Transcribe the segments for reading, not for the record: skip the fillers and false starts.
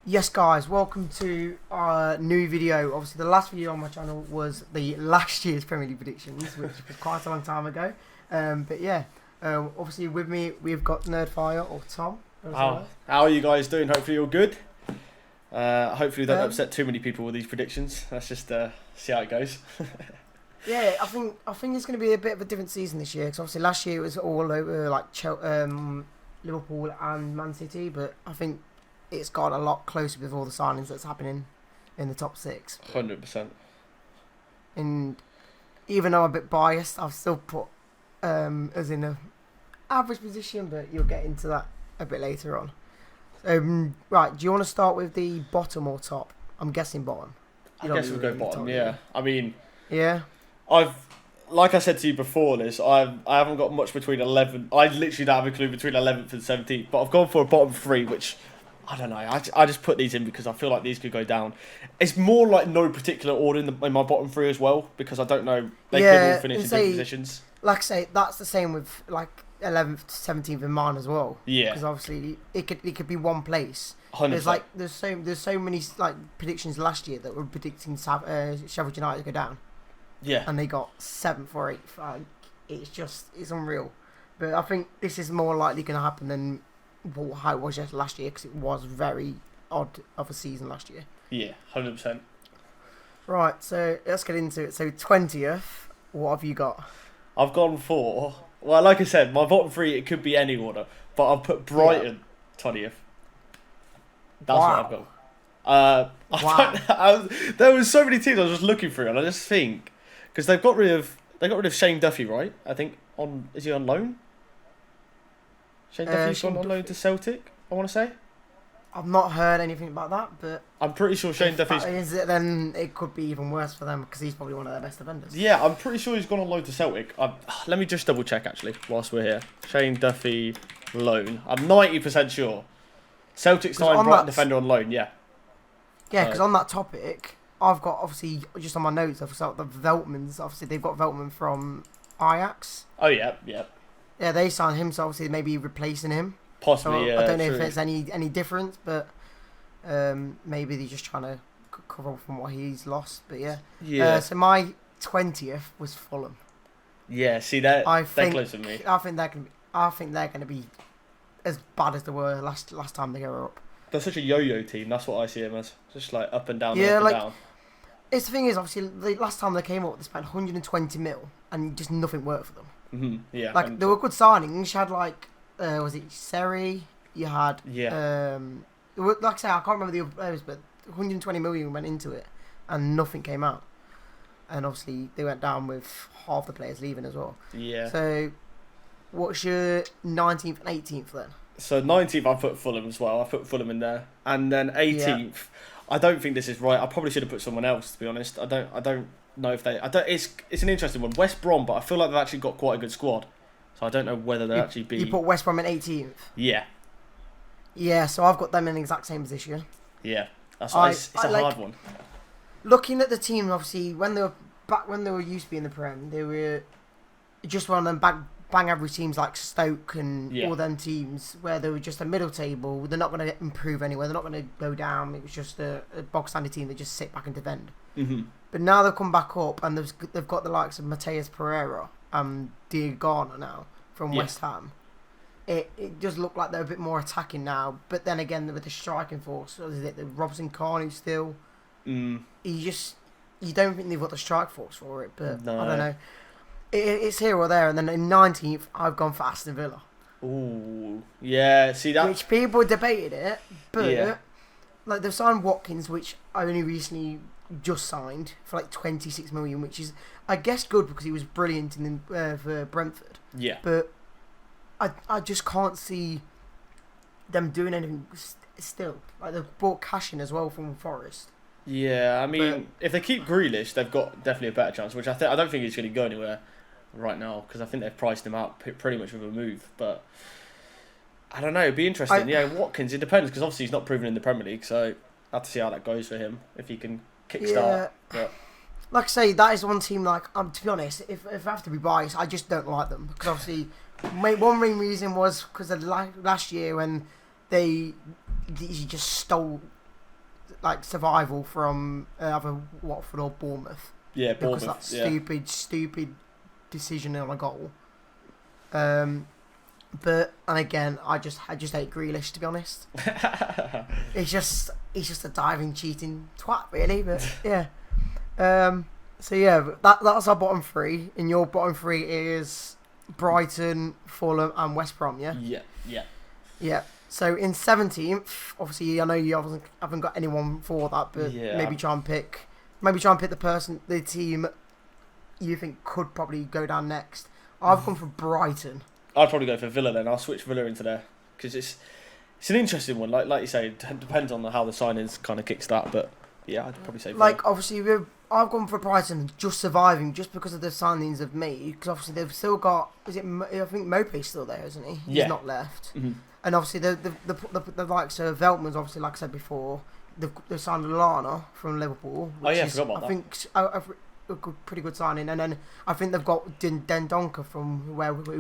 Yes guys, welcome to our new video. Obviously the last video on my channel was the last year's Premier League predictions, which was quite a long time ago. But yeah, obviously with me we've got Nerdfire or Tom. How are you guys doing? Hopefully you're good. Hopefully we don't upset too many people with these predictions. Let's just see how it goes. Yeah, I think it's going to be a bit of a different season this year, because obviously last year it was all over like Liverpool and Man City, but I think it's got a lot closer with all the signings that's happening in the top six. 100%. And even though I'm a bit biased, I've still put us in a average position, but you'll get into that a bit later on. Right, do you want to start with the bottom or top? I'm guessing bottom. I guess we'll go bottom, yeah. I mean... Yeah? Like I said to you before this, I haven't got much between 11... I literally don't have a clue between 11th and 17th, but I've gone for a bottom three, which... I don't know. I just put these in because I feel like these could go down. It's more like no particular order in my bottom three as well, because I don't know. They could all finish in different positions. Like I say, that's the same with like 11th to 17th in mine as well. Yeah. Because obviously it could be one place. 100%. There's so many like predictions last year that were predicting Sheffield United to go down. Yeah. And they got 7th or 8th. Like, it's unreal. But I think this is more likely going to happen than how it was just last year, because it was very odd of a season last year. Yeah, 100%. Right, so let's get into it. So 20th, what have you got? I've gone for, well, like I said, my bottom three, it could be any order, but I've put Brighton 20th. That's what I've got. There was so many teams I was just looking through, and I just think, because they got rid of Shane Duffy, right? I think is he on loan? Shane Duffy's gone on loan to Celtic, I want to say. I've not heard anything about that, but I'm pretty sure Shane Duffy's... Is it, then it could be even worse for them, because he's probably one of their best defenders. Yeah, I'm pretty sure he's gone on loan to Celtic. Let me just double check, actually, whilst we're here. Shane Duffy, loan. I'm 90% sure. Celtic signed Brighton defender on loan, yeah. Yeah, because on that topic, I've got, obviously, just on my notes, I've got the Veltmans. Obviously, they've got Veltman from Ajax. Oh, yeah, yeah. Yeah, they signed him, so obviously maybe replacing him. Possibly, so yeah. I don't know if there's any difference, but maybe they're just trying to cover up from what he's lost. But yeah. Yeah. So my 20th was Fulham. Yeah, see that they're close to me. I think they're gonna be as bad as they were last time they were up. They're such a yo-yo team. That's what I see them as. Just like up and down. Yeah, up and down. It's the thing is, obviously, the last time they came up, they spent 120 mil, and just nothing worked for them. Yeah. Like, they were good signings. You had, like, was it Seri? You had, like I say, I can't remember the other players, but 120 million went into it, and nothing came out. And obviously, they went down with half the players leaving as well. Yeah. So, what's your 19th and 18th then? So 19th, I put Fulham as well. I put Fulham in there, and then 18th. I don't think this is right. I probably should have put someone else, to be honest. I don't know if they. It's an interesting one. West Brom, but I feel like they've actually got quite a good squad. So I don't know whether they'll actually be. You put West Brom in 18th. Yeah. Yeah. So I've got them in the exact same position. Yeah. It's a hard one. Looking at the team, obviously, when they were used to be in the Prem, they were just one of them bang average teams like Stoke and all them teams where they were just a middle table. They're not going to improve anywhere. They're not going to go down. It was just a box standard team that just sit back and defend. But now they've come back up, and they've got the likes of Mateus Pereira and Diagana now from West Ham. It does look like they're a bit more attacking now. But then again, with the striking force, so is it the Robson Carney still? You don't think they've got the strike force for it, but no. I don't know. It's here or there, and then in 19th, I've gone for Aston Villa. Ooh, yeah. See that? Which people debated it, but like they've signed Watkins, which I only recently just signed for like 26 million, which is I guess good because he was brilliant for Brentford. Yeah. But I just can't see them doing anything still. Like they've bought cash in as well from Forest. Yeah, I mean, if they keep Grealish, they've got definitely a better chance. Which I don't think he's going to go anywhere right now, because I think they've priced him out pretty much with a move. But I don't know, it'd be interesting. Watkins, it depends, because obviously he's not proven in the Premier League, so I have to see how that goes for him, if he can kickstart. But like I say, that is one team. Like, to be honest, if I have to be biased, I just don't like them, because obviously one main reason was because of last year when they just stole like survival from either Watford or Bournemouth. Yeah, Bournemouth. Because that stupid decision on a goal. But and again, I just hate Grealish, to be honest. he's just a diving, cheating twat, really. But yeah. So yeah, that's our bottom three, and your bottom three is Brighton, Fulham, and West Brom. Yeah. Yeah. So in 17th, obviously I know you haven't got anyone for that, but maybe try and pick the team you think could probably go down next. I've gone for Brighton. I'd probably go for Villa then. I'll switch Villa into there because it's an interesting one. Like you say, it depends on how the signings kind of kickstart. But yeah, I'd probably say Villa. Like obviously I've gone for Brighton just surviving just because of the signings of me. Because obviously they've still got I think Mopé's still there, isn't he? Yeah. He's not left. Mm-hmm. And obviously the likes of Veltman's obviously, like I said before, they've signed Lallana from Liverpool. Which I forgot about that. I think a pretty good signing, and then I think they've got Dendoncker from who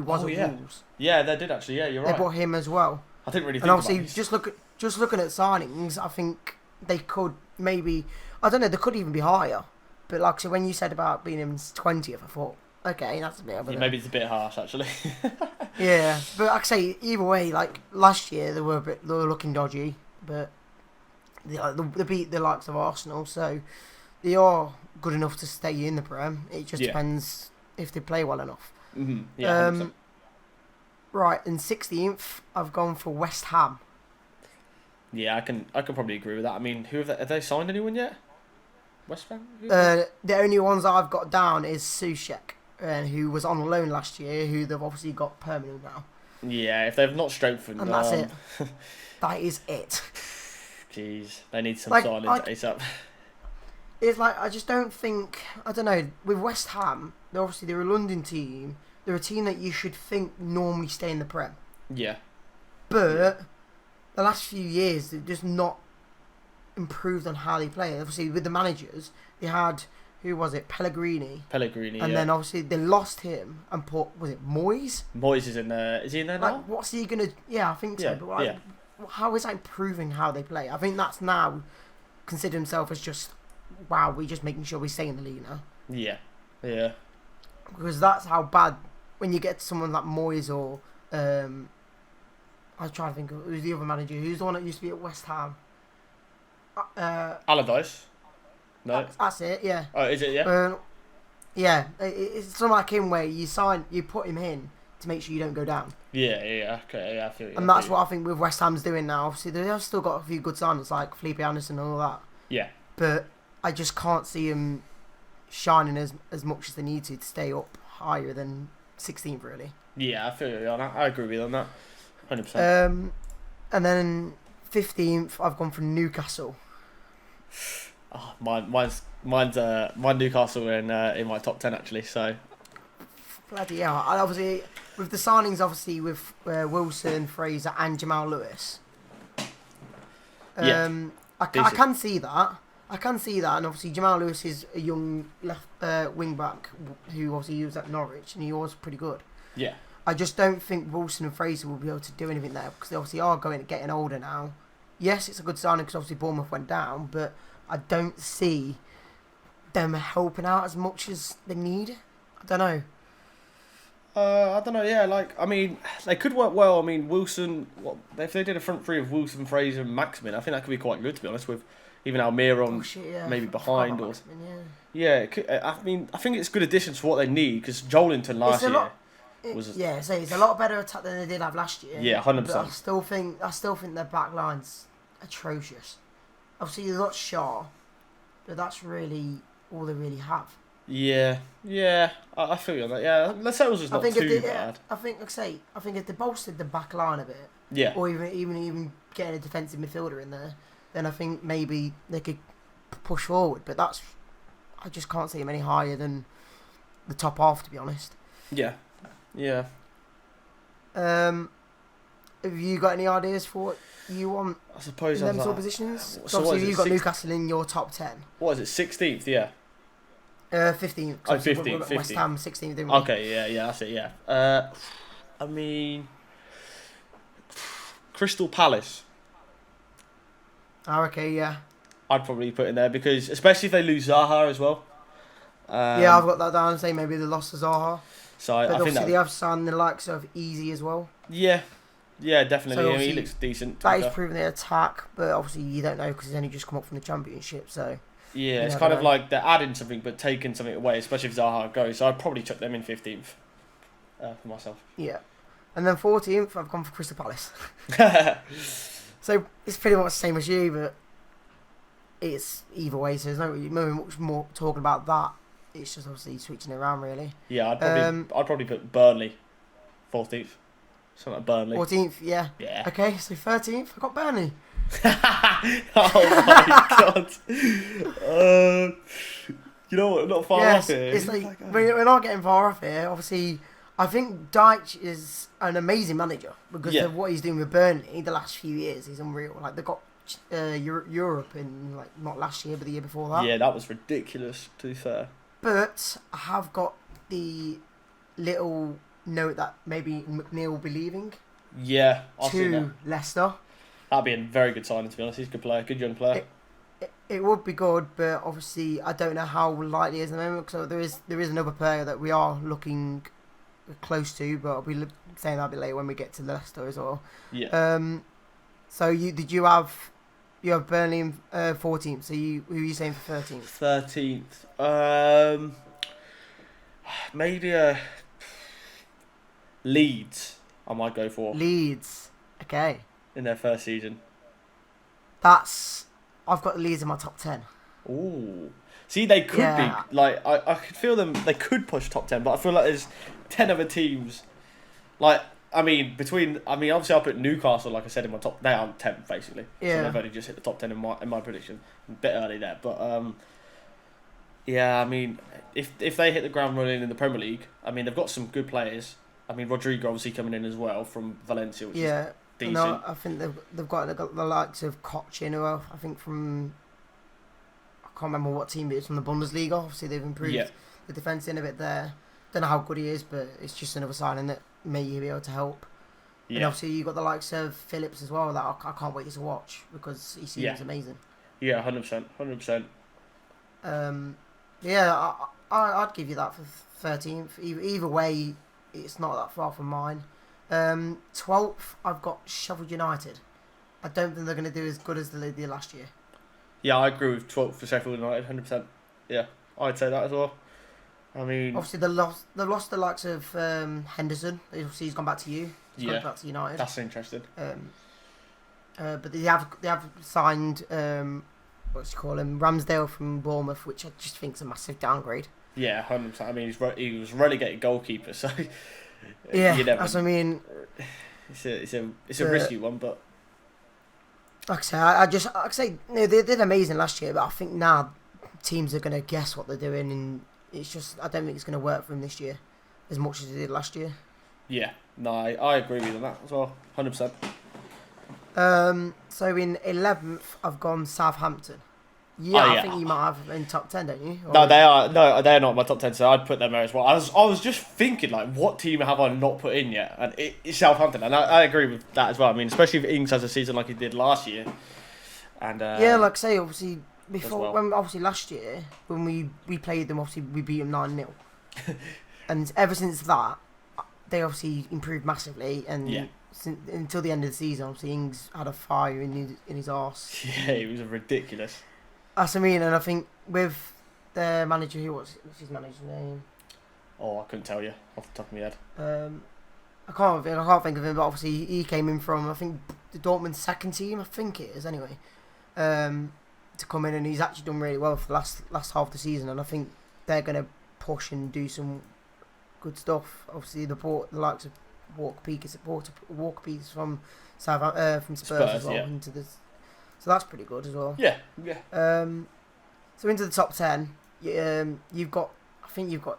was at Wolves. Yeah, they did actually. Yeah, you're right. They bought him as well. I didn't really think and obviously about just looking at signings, I think they could maybe they could even be higher. But like so when you said about being in 20th, I thought okay, that's a bit over there. Maybe it's a bit harsh actually. Yeah, but like I say, either way, like last year they were looking dodgy, but they beat the likes of Arsenal, so they are good enough to stay in the Prem. It just depends if they play well enough. Mm-hmm. Yeah. Right, in 16th, I've gone for West Ham. Yeah, I can probably agree with that. I mean, have they signed anyone yet? West Ham? The only ones I've got down is Soucek, who was on loan last year, who they've obviously got permanent now. Yeah, if they've not strengthened... And that's it. That is it. Jeez, they need some signings ASAP. It's like, I just don't think... I don't know, with West Ham, they're a London team. They're a team that you should think normally stay in the Prem. Yeah. But the last few years, they've just not improved on how they play. Obviously, with the managers, they had... Who was it? Pellegrini. And then obviously they lost him and put... Was it Moyes? Moyes is in there. Is he in there now? What's he going to... Yeah, I think so. But how is that improving how they play? I think that's now consider himself as just... Wow, we're just making sure we stay in the league now. Yeah. Because that's how bad... When you get to someone like Moyes or... I was trying to think of... Who's the other manager? Who's the one that used to be at West Ham? Allardyce. No. That's it, yeah. Oh, is it, yeah? Yeah. It's something like him where you put him in to make sure you don't go down. Yeah, okay, yeah, I feel you. And that's what I think with West Ham's doing now. Obviously, they have still got a few good signings like Felipe Anderson and all that. Yeah. But I just can't see him shining as much as they need to stay up higher than 16th, really. Yeah, I feel you on that. I agree with you on that. 100%. And then 15th, I've gone for Newcastle. Oh, mine's Newcastle in my top 10 actually. So bloody hell! And obviously with the signings, obviously with Wilson, Fraser, and Jamal Lewis. I can see that. And obviously Jamal Lewis is a young left wing back who obviously was at Norwich and he was pretty good. Yeah. I just don't think Wilson and Fraser will be able to do anything there because they obviously are getting older now. Yes, it's a good signing because obviously Bournemouth went down, but I don't see them helping out as much as they need. I don't know. I don't know, yeah, I mean, they could work well. I mean, Wilson, if they did a front three of Wilson, Fraser and Maximin, I think that could be quite good, to be honest, with even Almiron maybe behind. Or Maximin, I mean, I think it's good additions for what they need, because Joelinton last year... it's a lot better attack than they did have last year. Yeah, 100%. But I still think their back line's atrocious. Obviously, they got Shaw, but that's really all they really have. Yeah, I feel you on that. Yeah, Lascelles is not too bad. I think if they bolstered the back line a bit, or even getting a defensive midfielder in there, then I think maybe they could push forward. But I just can't see them any higher than the top half, to be honest. Yeah. Have you got any ideas for what you want? I suppose in them sort of positions. So obviously, you've got Newcastle in your top 10. What is it? 16th, yeah. 15th. Oh, 15th. West Ham 16th. Didn't we? Okay, yeah, that's it. Yeah. I mean, Crystal Palace. Oh, okay, yeah. I'd probably put in there because especially if they lose Zaha as well. Yeah, I've got that down. Say maybe the loss of Zaha. So but I think obviously they have signed the likes of Easy as well. Yeah, definitely. So He looks decent. That is proving the attack, but obviously you don't know because he's only just come up from the Championship. So yeah, it's kind of like they're adding something but taking something away, especially if Zaha goes. So I'd probably chuck them in 15th for myself. Yeah, and then 14th I've gone for Crystal Palace. So it's pretty much the same as you, but it's either way. So there's no much more talking about that. It's just obviously switching it around really. Yeah, I'd probably put Burnley 14th. Something like Burnley. 14th, yeah. Yeah. Okay, so 13th, I got Burnley. Oh my god. You know what? Not far off here. It's like we're not getting far off here. Obviously, I think Dyche is an amazing manager because of what he's doing with Burnley the last few years. He's unreal. Like they got Europe in like not last year but the year before that. Yeah, that was ridiculous. To be fair. But I have got the little note that maybe McNeil will be leaving. Yeah, I'll see that. To Leicester. That'd be a very good signing, to be honest. He's a good player, good young player. It would be good, but obviously I don't know how likely it is at the moment. So there is another player that we are looking close to, but I'll be saying that'll be later when we get to Leicester as well. Yeah. So you have Burnley in 14th. So who are you saying for 13th? 13th. Maybe Leeds. I might go for Leeds. Okay. In their first season. I've got Leeds in my top 10. Ooh. See, they could be like I could feel them. They could push top 10, but I feel like there's 10 other teams. Like obviously I'll put Newcastle, like I said, in my top. They are 10th basically. Yeah. So they've only just hit the top 10 in my prediction. A bit early there, but yeah. I mean, if they hit the ground running in the Premier League, I mean they've got some good players. I mean Rodrigo obviously coming in as well from Valencia, which is decent. No, I think they've got the likes of Koch in well. I think from I can't remember what team it is from the Bundesliga. Obviously they've improved the defence in a bit there. Don't know how good he is, but it's just another signing that may be able to help. Yeah. And obviously you've got the likes of Phillips as well that I can't wait to watch because he seems amazing. Yeah, 100%. Yeah, I'd give you that for 13th. Either way, it's not that far from mine. 12th, I've got Sheffield United. I don't think they're going to do as good as they did last year. Yeah, I agree with 12th for Sheffield United, 100%. Yeah, I'd say that as well. I mean, obviously they lost the likes of Henderson. Obviously he's gone back to you. He's gone back to United. That's interesting. But they have signed Ramsdale from Bournemouth, which I just think is a massive downgrade. Yeah, 100%. I mean, he was relegated goalkeeper, so that's what I mean. It's a risky one, but like I say, they did amazing last year, but I think now teams are gonna guess what they're doing, and it's just I don't think it's gonna work for them this year as much as it did last year. Yeah, no, I agree with you on that as well, 100%. So in 11th, I've gone Southampton. I think you might have in top 10, don't you? Or... No, they're not in my top 10, so I'd put them there as well. I was just thinking, like, what team have I not put in yet? And it's Southampton, and I agree with that as well. I mean, especially if Ings has a season like he did last year. And like I say, obviously, obviously last year, when we played them, obviously we beat them 9-0. And ever since that, they obviously improved massively, and until the end of the season, obviously Ings had a fire in his arse. Yeah, it was ridiculous. That's what I mean, and I think with their manager, what's his manager's name? Oh, I couldn't tell you off the top of my head. I can't think of him, but obviously he came in from I think the Dortmund's second team, I think it is anyway, to come in, and he's actually done really well for the last half of the season, and I think they're gonna push and do some good stuff. Obviously the likes of Walker Peters from Spurs as well into this. So that's pretty good as well. Yeah. So into the top 10, you've got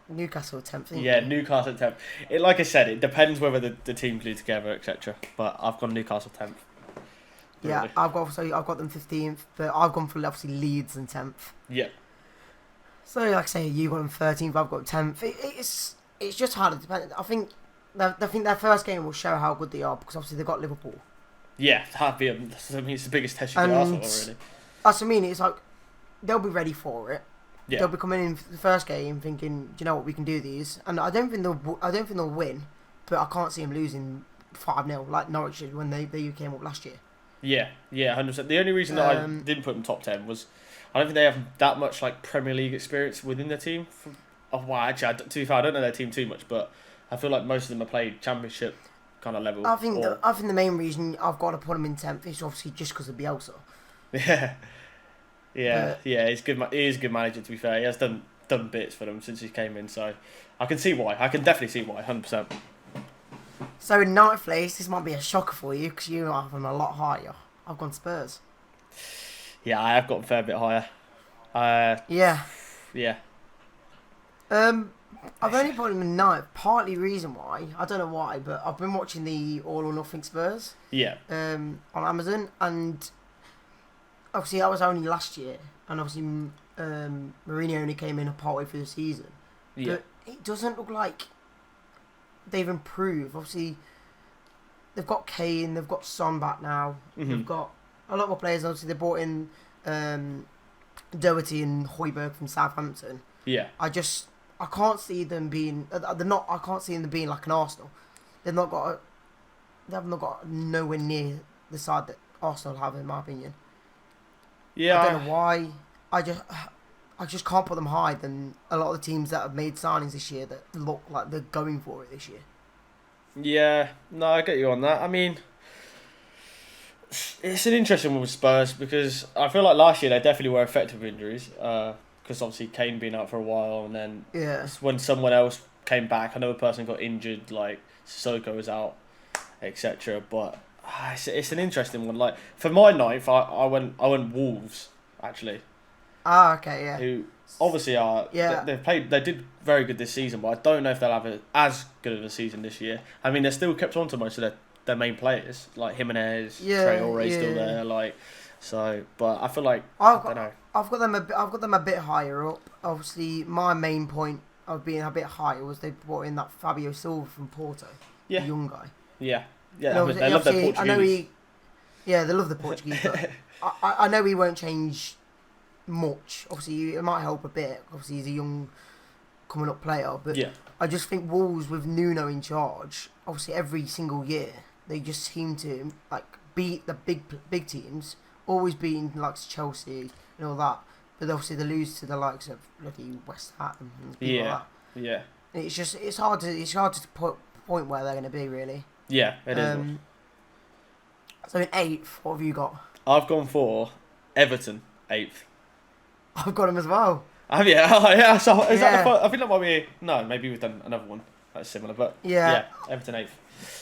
Newcastle 10th. Yeah, Newcastle 10th. Like I said, it depends whether the teams do together, etc. But I've gone Newcastle 10th. Really. Yeah, I've got them 15th, but I've gone for obviously Leeds in 10th. Yeah. So like I say, you got them 13th, I've got 10th. It's just hard to depend. I think their first game will show how good they are because obviously they've got Liverpool. Yeah, it's the biggest test you can ask for, really. That's what I mean. It's like they'll be ready for it. Yeah. They'll be coming in for the first game thinking, do you know what, we can do these. And I don't think they'll win, but I can't see them losing 5-0 like Norwich did when they came up last year. Yeah, 100%. The only reason that I didn't put them top 10 was I don't think they have that much like Premier League experience within their team. Actually, to be fair, I don't know their team too much, but I feel like most of them have played Championship kind of level. I think the main reason I've got to put them in 10th is obviously just because of Bielsa. Yeah. He's good. He is a good manager. To be fair, he has done bits for them since he came in, so I can see why. I can definitely see why, 100%. So in 9th place, this might be a shocker for you because you have them a lot higher. I've gone Spurs. Yeah, I have got a fair bit higher. Yeah. I've only put them in 9th. Partly reason why, I don't know why, but I've been watching the All or Nothing Spurs. Yeah. On Amazon, and obviously that was only last year, and obviously Mourinho only came in partway through the season. Yeah. But it doesn't look like they've improved. Obviously, they've got Kane, they've got Son back now. Mm-hmm. They've got a lot more players. Obviously, they brought in Doherty and Højbjerg from Southampton. Yeah. I can't see them being. I can't see them being like an Arsenal. They have not got nowhere near the side that Arsenal have, in my opinion. Yeah. I don't know why. I just can't put them higher than a lot of the teams that have made signings this year that look like they're going for it this year. Yeah, no, I get you on that. I mean, it's an interesting one with Spurs because I feel like last year they definitely were affected with injuries. Because obviously Kane being out for a while, and then when someone else came back, another person got injured, like Sissoko was out, etc. But it's an interesting one. Like for my 9th, I went Wolves actually. Ah, okay, yeah. Who obviously are they did very good this season, but I don't know if they'll have as good of a season this year. I mean, they're still kept on to most of their main players, like Jimenez, Traore still there, like so. But I feel like I don't know. I've got them a bit higher up. Obviously, my main point of being a bit higher was they brought in that Fabio Silva from Porto, the young guy. Yeah. I love their Portuguese. I know they love the Portuguese, but I know he won't change much. Obviously, it might help a bit. Obviously, he's a young, coming up player, but I just think Wolves with Nuno in charge, obviously every single year they just seem to like beat the big teams, always beating like Chelsea and all that. But obviously they lose to the likes of bloody West Ham and people like that. Yeah. It's hard to point where they're going to be really. Yeah, it is. So in 8th, what have you got? I've gone for Everton 8th. I've got them as well. Have you? Oh, yeah. So is that the first? I think that might be. No, maybe we've done another one that's similar, but Everton 8th.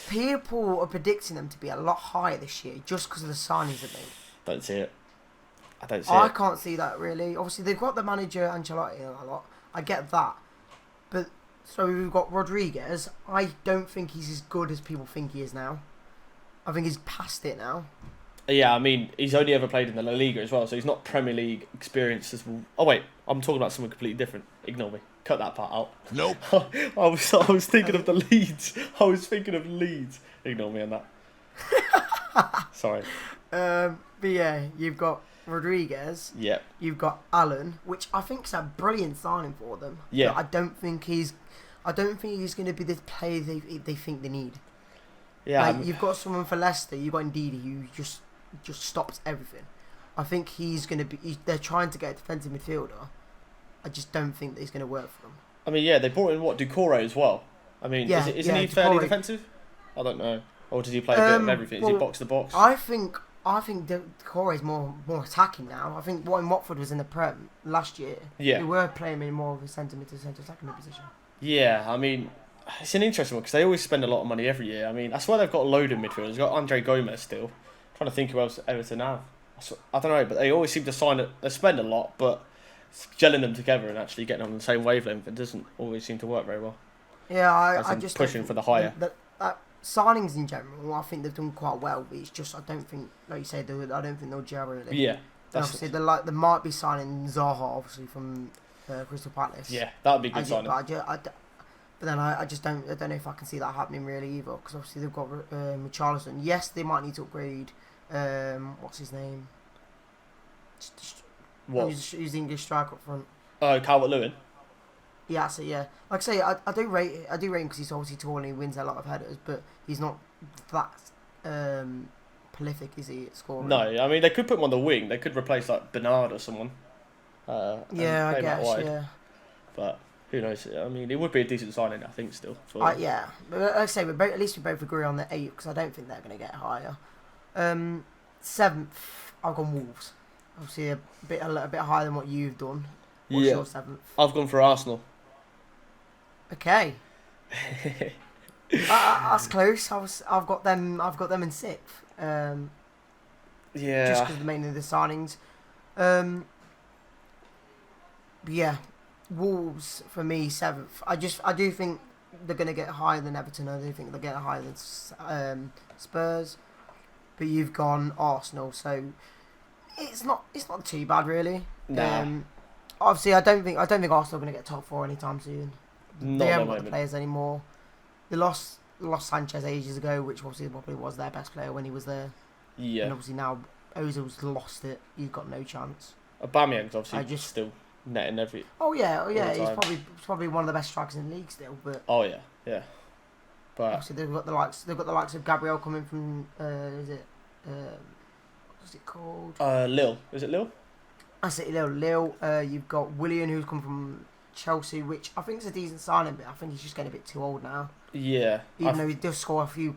People are predicting them to be a lot higher this year just because of the signings they made. Don't see it. I can't see that really. Obviously, they've got the manager Ancelotti a lot. I get that, but so we've got Rodriguez. I don't think he's as good as people think he is now. I think he's past it now. Yeah, I mean, he's only ever played in the La Liga as well, so he's not Premier League experienced as well. Oh wait, I'm talking about something completely different. Ignore me. Cut that part out. Nope. I was thinking of the Leeds. I was thinking of Leeds. Ignore me on that. Sorry. But yeah, you've got Rodriguez. Yep. You've got Allen, which I think is a brilliant signing for them. Yeah. But I don't think he's going to be the player they think they need. Yeah. Like, you've got someone for Leicester. You've got Ndidi who just stops everything. I think he's going to be. They're trying to get a defensive midfielder. I just don't think that he's going to work for them. I mean, yeah, they brought in Doucouré as well. I mean, isn't he fairly defensive? I don't know. Or does he play a bit of everything? Is he box to box? I think Doucouré is more attacking now. I think when Watford was in the Prem last year, they were playing in more of a centre attacking position. Yeah, I mean, it's an interesting one because they always spend a lot of money every year. I mean, that's why they've got a load of midfielders. They've got Andre Gomez still. I'm trying to think who else Everton have. I don't know, but they always seem to sign it. They spend a lot, but gelling them together and actually getting on the same wavelength, it doesn't always seem to work very well. Yeah, I just pushing for the higher. Signings in general, I think they've done quite well. But it's just I don't think, like you say, I don't think they'll gel really. Yeah, obviously they might be signing Zaha obviously from Crystal Palace. Yeah, that would be a good signing. But then I just don't know if I can see that happening really either, because obviously they've got Richarlison. Yes, they might need to upgrade. What's his name? What? Who's the English striker up front? Oh, Calvert-Lewin. Yeah, so yeah. Like I say, I do rate it. I do rate him because he's obviously tall and he wins a lot of headers, but he's not that prolific, is he, at scoring? No, I mean, they could put him on the wing. They could replace, like, Bernard or someone. Yeah, I guess, yeah. But who knows? I mean, it would be a decent signing, I think, still. Yeah. But like I say, at least we both agree on the 8th, because I don't think they're going to get higher. 7th, I've gone Wolves. Obviously, a little bit higher than what you've done. What's your 7th? I've gone for Arsenal. Okay. That's close. I've got them in 6th. Yeah. Just because mainly the signings. But yeah, Wolves for me 7th. I do think they're gonna get higher than Everton. I do think they'll get higher than Spurs. But you've gone Arsenal, so it's not too bad really. Nah. Obviously, I don't think Arsenal are gonna get top 4 anytime soon. They haven't got the players anymore. They lost Sanchez ages ago, which obviously probably was their best player when he was there. Yeah. And obviously now Ozil's lost it. He's got no chance. Aubameyang's obviously still netting every. Oh yeah. He's probably one of the best strikers in the league still. But oh yeah. But obviously they've got the likes of Gabriel coming from what's it called? Lille. Is it Lille? That's it, Lille. You've got Willian, who's come from Chelsea, which I think is a decent signing, but I think he's just getting a bit too old now. Yeah. Even though he does score a few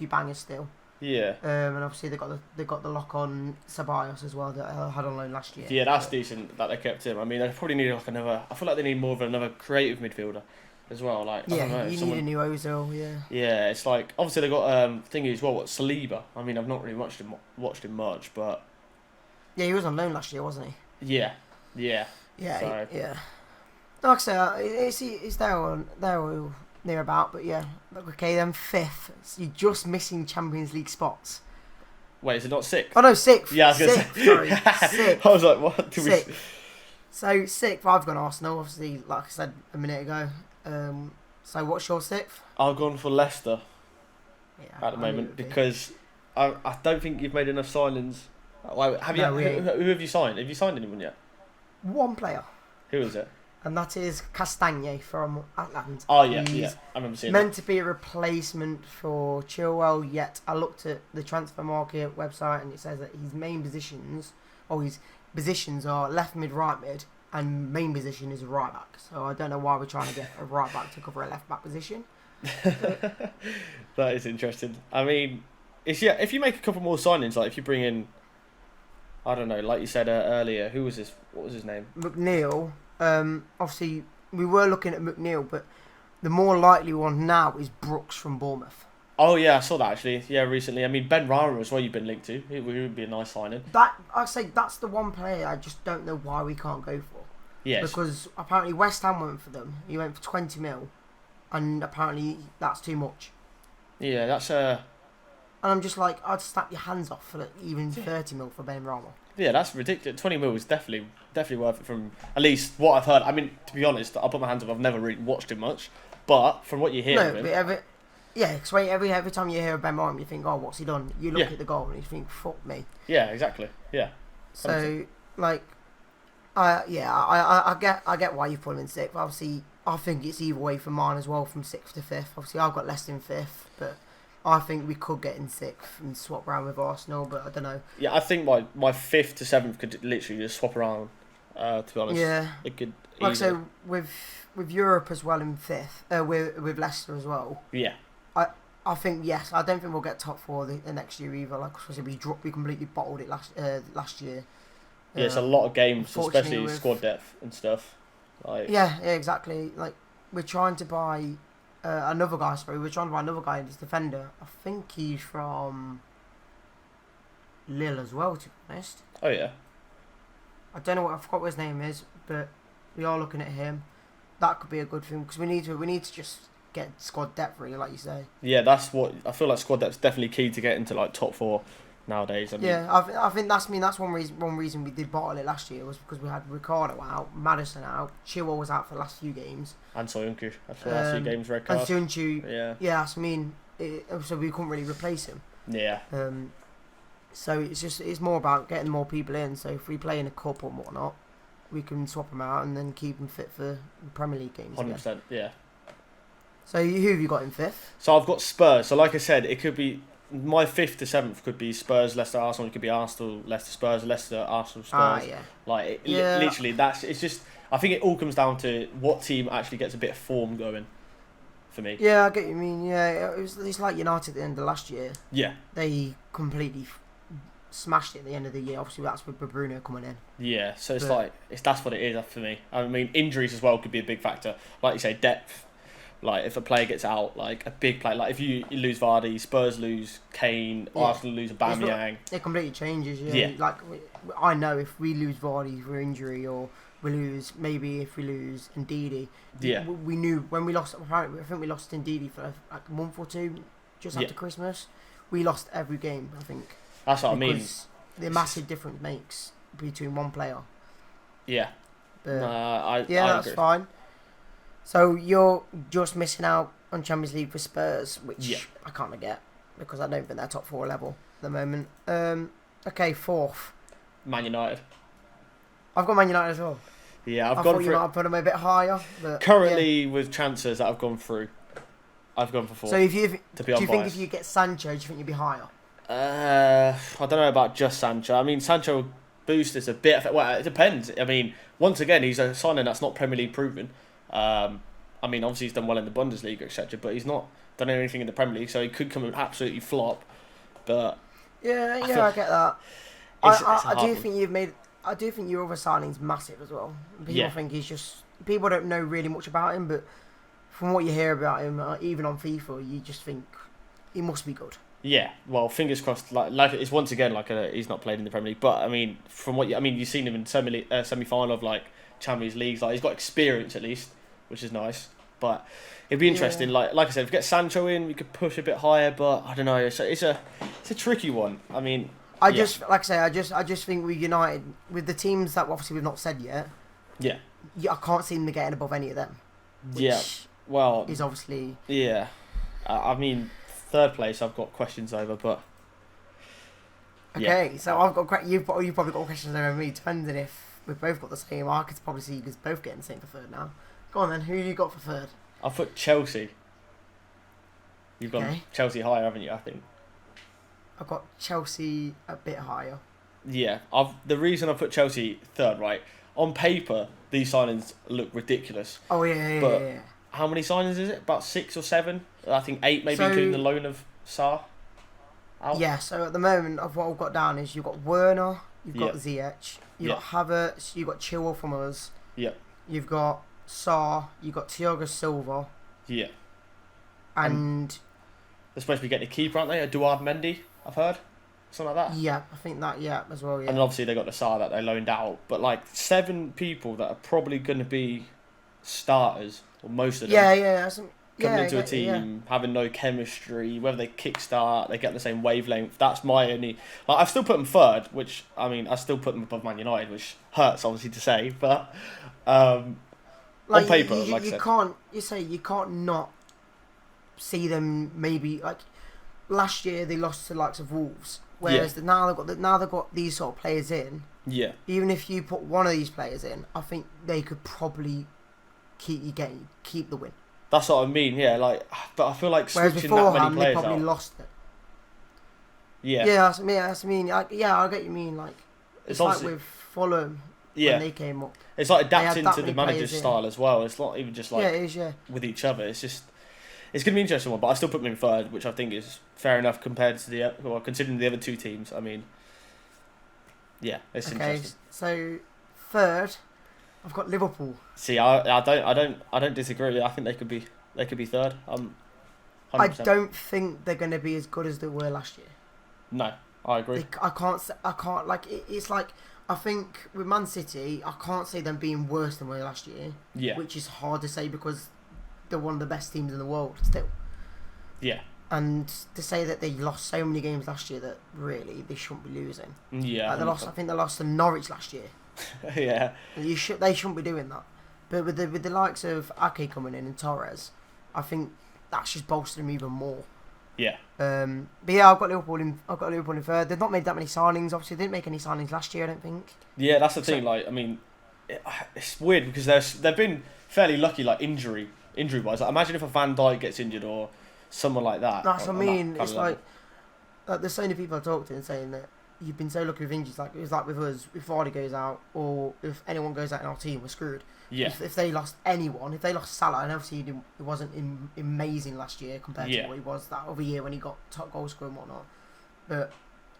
bangers still. Yeah. And obviously they got the lock on Ceballos as well that I had on loan last year. Yeah, that's decent that they kept him. I mean, they probably need like another. I feel like they need more of another creative midfielder as well. Like I don't know, you need a new Ozil. Yeah. Yeah, it's like obviously they got thingy as well. What Saliba? I mean, I've not really watched him much, but yeah, he was on loan last year, wasn't he? Yeah. Yeah. Like I say, it's there or near about, but yeah. Okay, then 5th. So you're just missing Champions League spots. Wait, is it not 6th? Oh no, 6th. Yeah, I was gonna say. Sorry, 6th. I was like, what? 6th. So 6th, I've gone Arsenal. Obviously, like I said a minute ago. So what's your 6th? I've gone for Leicester. Yeah, at the moment because I don't think you've made enough signings. Who have you signed? Have you signed anyone yet? One player. Who is it? And that is Castagne from Atlanta. Oh yeah, I remember seeing meant to be a replacement for Chilwell, yet I looked at the transfer market website and it says that his positions are left mid, right mid, and main position is a right back. So I don't know why we're trying to get a right back to cover a left back position. That is interesting. I mean, if you make a couple more signings, like if you bring in, I don't know, like you said earlier, who was this? What was his name? McNeil. Obviously, we were looking at McNeil, but the more likely one now is Brooks from Bournemouth. Oh yeah, I saw that actually. Yeah, recently. I mean, Ben Rara as well. You've been linked to. It would be a nice signing. I'd say that's the one player I just don't know why we can't go for. Yes. Because apparently West Ham went for them. He went for 20 mil, and apparently that's too much. Yeah, that's And I'm just like, I'd snap your hands off for even 30 mil for Ben Rama. Yeah, that's ridiculous. 20 mil is definitely worth it from at least what I've heard. I mean, to be honest, I'll put my hands up. I've never really watched him much, but from what you hear of him, because every time you hear of Ben Rama, you think, oh, what's he done? You look at the goal and you think, fuck me. Yeah, exactly. Yeah. 100%. So like, I get why you put him in 6th. Obviously, I think it's either way for mine as well, from 6th to 5th. Obviously, I've got Leicester in 5th, but I think we could get in 6th and swap around with Arsenal, but I don't know. Yeah, I think my 5th to 7th could literally just swap around. To be honest, yeah, it could. Like so, with Europe as well in 5th, with Leicester as well. Yeah. I think yes. I don't think we'll get top 4 the next year either. Like we completely bottled it last year. Yeah, it's a lot of games, especially squad depth and stuff. Like yeah, exactly. Like we're trying to buy another guy. Sorry, we're trying to buy another guy. This defender. I think he's from Lille as well. To be honest. Oh yeah. I don't know I forgot what his name is, but we are looking at him. That could be a good thing because we need to just get squad depth, really, like you say. Yeah, that's what I feel like. Squad depth's definitely key to get into like top 4 nowadays. I mean, I think that's one reason we did bottle it last year was because we had Ricardo out, Maddison out, Chilwell was out for the last few games, and Soyuncu after the last few games, red card. And Soyuncu, so we couldn't really replace him. Yeah. So it's more about getting more people in. So if we play in a cup or whatnot, we can swap them out and then keep them fit for the Premier League games. 100%, yeah. So who have you got in fifth? So I've got Spurs. So like I said, it could be my 5th to 7th could be Spurs, Leicester, Arsenal. It could be Arsenal, Leicester, Spurs, Leicester, Arsenal, Spurs. Yeah. Like literally, it's just. I think it all comes down to what team actually gets a bit of form going. For me. Yeah, I get what you mean. Yeah, it's like United at the end of last year. Yeah. They completely smashed it at the end of the year. Obviously, that's with Bruno coming in. Yeah, so that's what it is for me. I mean, injuries as well could be a big factor. Like you say, depth. Like if a player gets out, like a big player, like if you lose Vardy, Spurs lose Kane, Arsenal lose Aubameyang. It completely changes. Yeah. Like I know if we lose Vardy for injury, or we lose if we lose Ndidi. Yeah. We knew when we lost. Apparently, I think we lost Ndidi for like a month or two, just after Christmas. We lost every game. I think. That's what I mean. The massive difference makes between one player. Yeah. But I that's agree. fine. So you're just missing out on Champions League for Spurs, which I can't get because I don't think they're top 4 level at the moment. Okay, 4th. Man United. I've got Man United as well. Yeah, I thought you might have put them a bit higher. But currently, with transfers that I've gone through, I've gone for 4. So do you think if you get Sancho, do you think you'd be higher? I don't know about just Sancho. I mean, Sancho will boost us a bit. Well, it depends. I mean, once again, he's a signing that's not Premier League proven. I mean, obviously he's done well in the Bundesliga, etc., but he's not done anything in the Premier League, so he could come and absolutely flop. But I get that. I do think your other signing's massive as well. People think people don't know really much about him, but from what you hear about him, even on FIFA, you just think he must be good. Yeah, well, fingers crossed. Like it's once again he's not played in the Premier League, but I mean, you've seen him in semi-final of like Champions Leagues. Like he's got experience at least, which is nice. But it'd be interesting. Like I said, if we get Sancho in, we could push a bit higher. But I don't know. It's a tricky one. I mean, I just think with United, with the teams that obviously we've not said yet. Yeah. I can't see them getting above any of them. Well, is obviously. Yeah, I mean, 3rd place I've got questions over, but. Okay, so I've got you've probably got questions over me. Depending if we've both got the same, I could probably see you guys both getting the same for 3rd now. Go on then, who you got for 3rd? I've put Chelsea. You've gone Chelsea higher, haven't you? I think. I've got Chelsea a bit higher. Yeah, the reason I put Chelsea 3rd, right? On paper, these signings look ridiculous. Oh yeah. But how many signings is it? About 6 or 7? I think 8, maybe including the loan of Sarr. Yeah. So at the moment, of what I've got down is you've got Werner, you've got Ziyech, you've got Havertz, you've got Chilwell from us. Yeah. You've got Sarr, you've got Thiago Silva. Yeah. And they're supposed to be getting a keeper, aren't they? Eduard Mendy, I've heard. Something like that. Yeah, I think that, as well, yeah. And obviously they got the Sarr that they loaned out. But like 7 people that are probably going to be starters, or most of them. Coming into a team, having no chemistry, whether they kickstart, they get the same wavelength. That's my only. Like, I've still put them 3rd, which, I mean, I still put them above Man United, which hurts, obviously, to say. But on paper, like I said. You can't not see them maybe, like, last year they lost to the likes of Wolves. Whereas now they've got these sort of players in. Yeah. Even if you put one of these players in, I think they could probably keep the win. That's what I mean. Yeah, like, but I feel like switching that many players they probably out. Lost it. Yeah. Yeah, that's what I mean. I get what you mean. Like, it's like with Fulham when they came up. It's like adapting to the manager's style as well. It's not even just like it is, with each other. It's just. It's going to be an interesting one, but I still put them in 3rd, which I think is fair enough compared to considering the other 2 teams. I mean, it's interesting. So 3rd, I've got Liverpool. See, I don't disagree. I think they could be 3rd. 100%. I don't think they're going to be as good as they were last year. No, I agree. I can't like it's like I think with Man City, I can't say them being worse than they were last year. Yeah, which is hard to say because they're one of the best teams in the world still. Yeah. And to say that they lost so many games last year that really they shouldn't be losing. Yeah. Like I think they lost to Norwich last year. Yeah. They shouldn't be doing that. But with the likes of Ake coming in and Torres, I think that's just bolstered them even more. Yeah. But yeah, I've got Liverpool in third. They've not made that many signings. Obviously, they didn't make any signings last year, I don't think. Yeah, that's the thing. Like, I mean, it's weird because they've been fairly lucky, like injury wise. Like, imagine if a Van Dijk gets injured or someone like that. That's what I mean. It's like there's so many people I talked to and saying that you've been so lucky with injuries. Like it was like with us, if Vardy goes out or if anyone goes out in our team, we're screwed. Yeah. If they lost anyone, if they lost Salah, and obviously he wasn't amazing last year compared to what he was that other year when he got top goal scorer and whatnot. But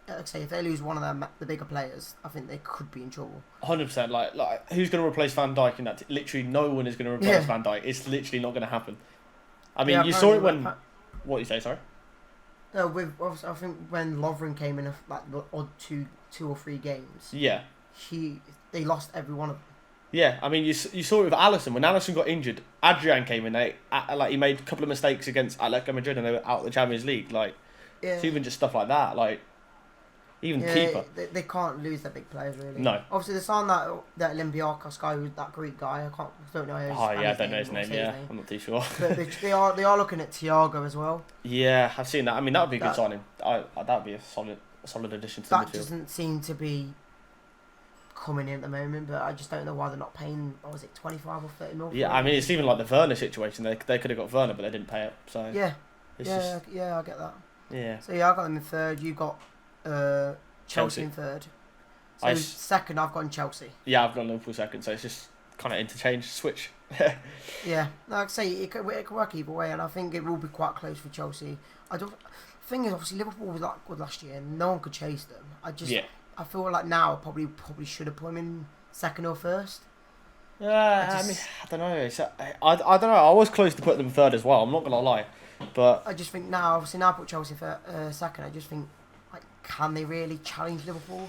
like I say, if they lose one of the bigger players, I think they could be in trouble. 100%. Like who's going to replace Van Dijk in that? Literally, no one is going to replace Van Dijk. It's literally not going to happen. I mean, you saw it when. What do you say? Sorry. I think when Lovren came in like the odd two or three games. Yeah. They lost every one of them. Yeah, I mean, you saw it with Alisson. When Alisson got injured, Adrian came in. He made a couple of mistakes against Atletico Madrid, and they were out of the Champions League. Like, it's even just stuff like that. Like, even keeper. They can't lose their big players really. No. Obviously, they signed that Olympiakos guy, that Greek guy. I don't know his. I don't know his name. Yeah, I'm not too sure. But they are looking at Thiago as well. Yeah, I've seen that. I mean, that would be a good signing. That would be a solid addition to the midfield. That doesn't seem to be coming in at the moment, but I just don't know why they're not paying. What was it, 25 or 30 mil? Yeah, I mean, it's even like the Werner situation. They could have got Werner, but they didn't pay it. So I get that. Yeah. So yeah, I got them in third. You got Chelsea in third. So second, I've gone Chelsea. Yeah, I've gone Liverpool second. So it's just kind of interchange, switch. Yeah, like I say, it could work either way, and I think it will be quite close for Chelsea. The thing is, obviously, Liverpool was like good last year, and no one could chase them. I feel like now I probably should have put them in second or first. I mean, I don't know. I don't know. I was close to putting them third as well. I'm not gonna lie, but I just think now, obviously, now I put Chelsea for second. I just think, like, can they really challenge Liverpool?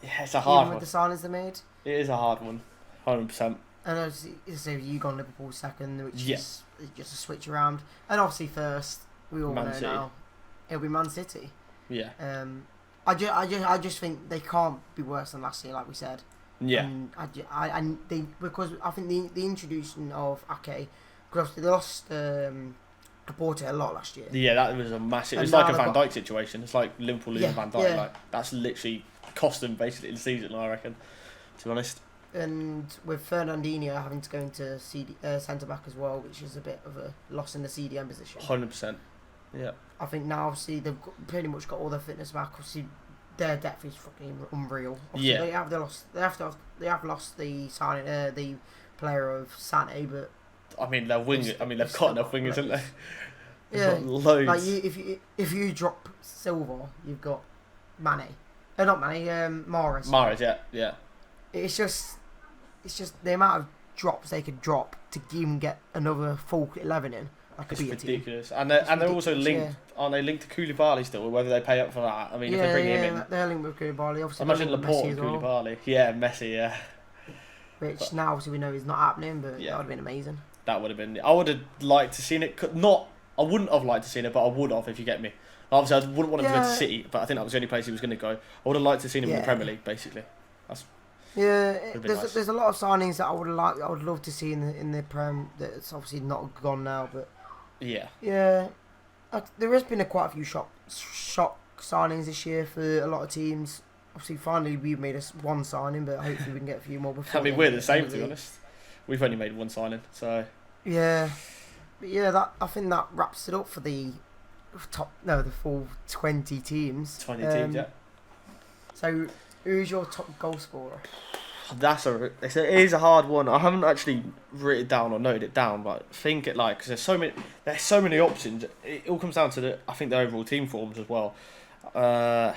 Yeah, it's a hard one. With the signings they made, it is a hard one, 100%. And obviously, so you gone Liverpool second, which is just a switch around, and obviously first, we all know now it'll be Man City. Yeah. I just think they can't be worse than last year, like we said. Yeah. And because I think the introduction of Ake, because they lost Laporte a lot last year. Yeah, that was a massive. It was like a Van Dijk situation. It's like Liverpool losing Van Dijk. Like that's literally cost them basically the season, I reckon. To be honest. And with Fernandinho having to go into centre back as well, which is a bit of a loss in the CDM position. 100%. Yeah. I think now obviously they've pretty much got all their fitness back. Obviously, their depth is fucking unreal. Obviously, they have lost the signing the player of Sané, but I mean they'll wing it. I mean they've got enough wingers, haven't they? Yeah, loads. Like if you drop Silva, you've got Mane. Not Mane, Mahrez. Mahrez, yeah. It's just the amount of drops they could drop to even get another full 11 in. It's ridiculous, and they're also linked. Aren't they linked to Koulibaly still? Whether they pay up for that, I mean, if they bring him in, they're linked with Koulibaly. Obviously, imagine Laporte and Koulibaly. Well. Yeah, Messi, yeah. Which now obviously we know is not happening, but that would have been amazing. That would have been. I would have liked to seen it. I wouldn't have liked to seen it, but I would have if you get me. Obviously, I wouldn't want him to go to City, but I think that was the only place he was going to go. I would have liked to seen him in the Premier League, basically. There's a lot of signings that I would love to see in the Prem. That's obviously not gone now, but. Yeah. Yeah, there has been quite a few shock signings this year for a lot of teams. Obviously, finally we've made one signing, but hopefully we can get a few more before. I mean, we're the same, to be honest. We've only made one signing, so. Yeah, but I think that wraps it up for the full 20 teams. 20 teams, yeah. So, who's your top goal scorer? It is a hard one. I haven't actually written it down or noted it down, but think it because there's so many options. It all comes down to the overall team forms as well. I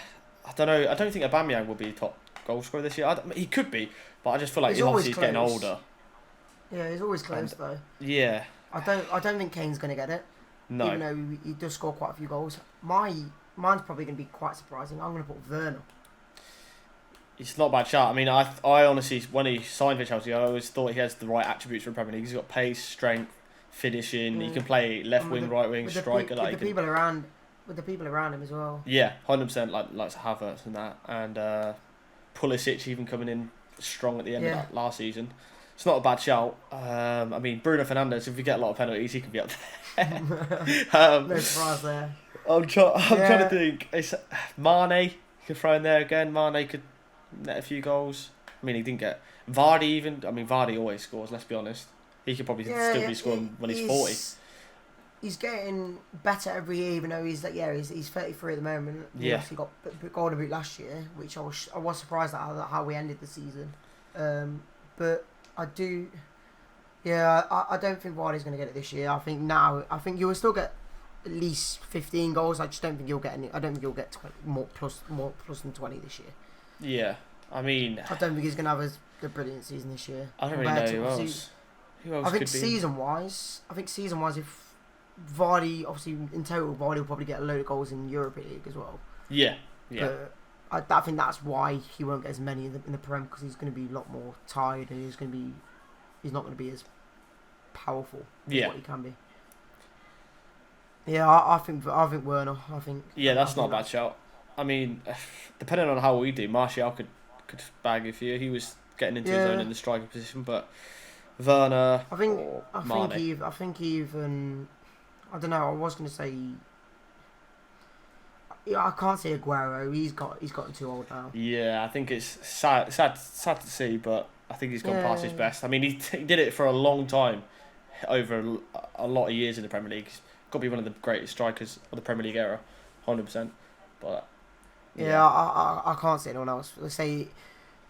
don't know. I don't think Aubameyang will be top goal scorer this year. He could be, but I just feel like he's getting older. Yeah, he's always close though. Yeah. I don't think Kane's going to get it. No. Even though he does score quite a few goals. Mine's probably going to be quite surprising. I'm going to put Werner. It's not a bad shot. I mean, I honestly, when he signed for Chelsea, I always thought he has the right attributes for the Premier League. He's got pace, strength, finishing. He can play left wing, right wing, striker. With the people around him as well. Yeah, 100%. Like Havertz and that, and Pulisic even coming in strong at the end of that last season. It's not a bad shout. I mean, Bruno Fernandes, if we get a lot of penalties, he can be up there. No surprise there. I'm trying to think. It's Mane. You could throw in there again. Mane could net a few goals. I mean, he didn't get Vardy even. I mean, Vardy always scores. Let's be honest. He could probably still be scoring when he's 40. He's getting better every year, even though he's 33 at the moment. He obviously got Golden Boot last year, which I was surprised at how we ended the season. But I do, I don't think Vardy's going to get it this year. I think you will still get at least 15 goals. I just don't think you'll get any. I don't think you'll get 20, more plus than 20 this year. Yeah, I mean, I don't think he's going to have the brilliant season this year. I don't really know who else. Who else? I think season wise, if Vardy, obviously in total, Vardy will probably get a load of goals in Europa League as well. Yeah. But I think that's why he won't get as many in the Prem, because he's going to be a lot more tired and he's not going to be as powerful as what he can be. Yeah, I think Werner. That's not a bad shout. I mean, depending on how we do, Martial could bag a few. He was getting into his own in the striker position, but Werner. I think even. I don't know. I was going to say. Yeah, I can't say Aguero. He's gotten too old now. Yeah, I think it's sad to see, but I think he's gone past his best. I mean, he did it for a long time, over a lot of years in the Premier League. He's got to be one of the greatest strikers of the Premier League era, 100%. But I can't see anyone else. Let's say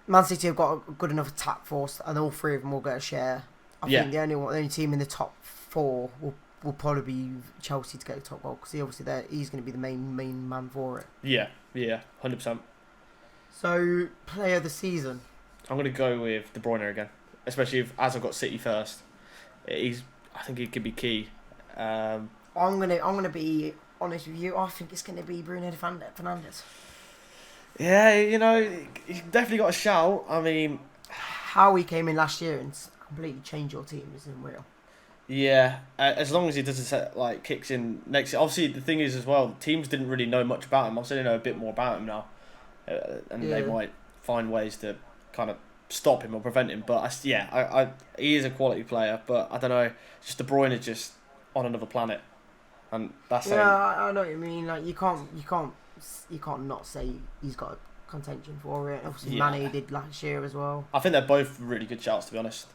Man City have got a good enough attack force, and all three of them will get a share. I think the only team in the top four will probably be Chelsea to get a top goal, because he's going to be the main man for it. Yeah, 100%. So, player of the season. I'm going to go with De Bruyne again, especially as I've got City first. I think he could be key. I'm gonna be honest with you. I think it's going to be Bruno Fernandes. Yeah, he's definitely got a shout. I mean, how he came in last year and completely changed your team is unreal. Yeah, as long as he doesn't kicks in next year. Obviously, the thing is as well, teams didn't really know much about him. Obviously, they know a bit more about him now, and they might find ways to kind of stop him or prevent him. But he is a quality player. But I don't know, just De Bruyne is just on another planet, and that's I know what you mean. Like you can't not say he's got a contention for it. Obviously, Mane did last year as well. I think they're both really good shouts, to be honest.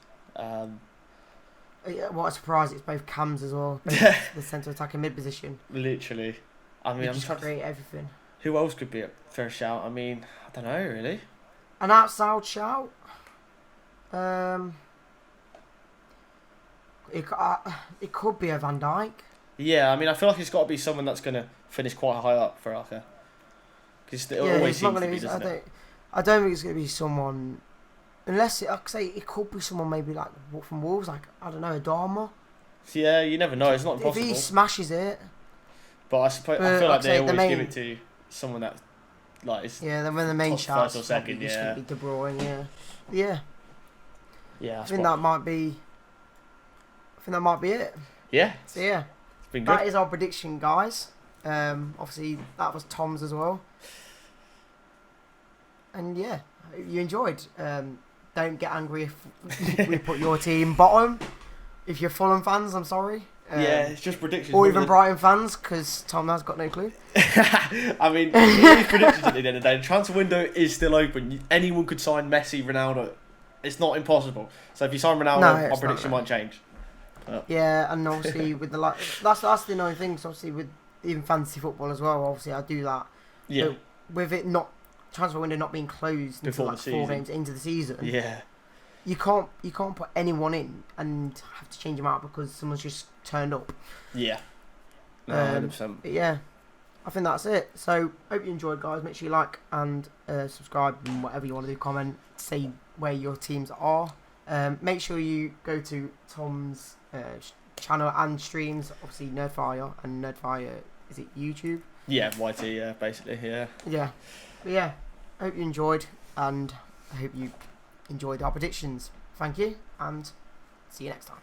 What a surprise! It's both cams as well. The centre attack and mid position. Literally, I mean, I'm trying to create everything. Who else could be a fair shout? I mean, I don't know really. An outside shout. It could be a Van Dijk. Yeah, I mean, I feel like it's got to be someone that's going to finish quite high up for Alka. Because it always seems to be, doesn't it? I don't think it's going to be someone. Unless it could be someone maybe like from Wolves, like I don't know, Adama. Yeah, you never know. It's not impossible. If he smashes it. But I feel like they always give it to someone that is. Yeah, then when the main shot first or second, it's going to be De Bruyne. Yeah. Yeah. I think that might be it. Yeah. So yeah, it's been good. That is our prediction, guys. Obviously that was Tom's as well. And yeah, I hope you enjoyed. Don't get angry if we put your team bottom. If you're Fulham fans, I'm sorry. It's just predictions. Or even Brighton fans, because Tom has got no clue. I mean, it's predictions at the end of the day. The transfer window is still open. Anyone could sign Messi, Ronaldo. It's not impossible. So if you sign Ronaldo, our prediction might change. Yeah, and obviously with the that's the annoying thing. So obviously with even fantasy football as well. Obviously I do that. Yeah. But with it not transfer window not being closed until like 4 games into the season. Yeah. You can't put anyone in and have to change them out because someone's just turned up. Yeah. No, 100%. Yeah. I think that's it. So hope you enjoyed, guys. Make sure you like and subscribe and whatever you want to do. Comment, say where your teams are. Make sure you go to Tom's channel and streams. Obviously Nerdfire, and Nerdfire, is it YouTube? Yeah, YT. Basically. Yeah. Yeah. But yeah, I hope you enjoyed, and I hope you enjoyed our predictions. Thank you, and see you next time.